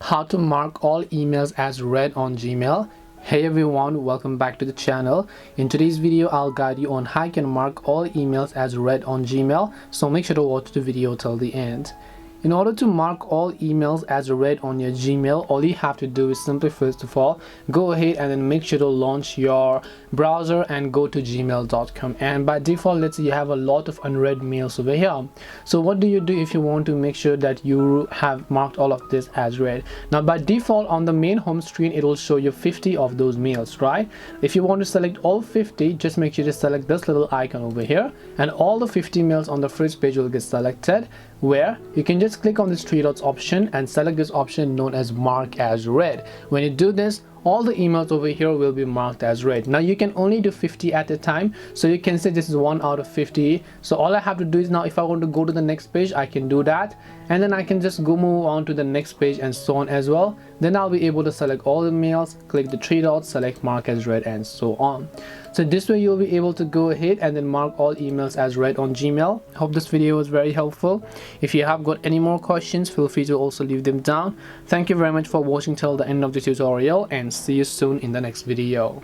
How to mark all emails as read on Gmail. Hey everyone, welcome back to the channel. In today's video I'll guide you on how you can mark all emails as read on Gmail, so make sure to watch the video till the end. In order to mark all emails as read on your Gmail, all you have to do is simply, first of all, go ahead and then make sure to launch your browser and go to gmail.com. and by default, let's say you have a lot of unread mails over here. So what do you do if you want to make sure that you have marked all of this as read? Now by default on the main home screen it will show you 50 of those mails, right? If you want to select all 50, just make sure to select this little icon over here, and all the 50 mails on the first page will get selected, where you can just click on this three dots option and select this option known as mark as read. When you do this, all the emails over here will be marked as read. Now you can only do 50 at a time, so you can say this is 1 out of 50. So all I have to do is, now if I want to go to the next page, I can do that, and then I can just go move on to the next page and so on as well. Then I'll be able to select all the mails, click the three dots, select mark as read, and so on. So this way you'll be able to go ahead and then mark all emails as read on Gmail. Hope this video was very helpful. If you have got any more questions, feel free to also leave them down. Thank you very much for watching till the end of the tutorial, and see you soon in the next video.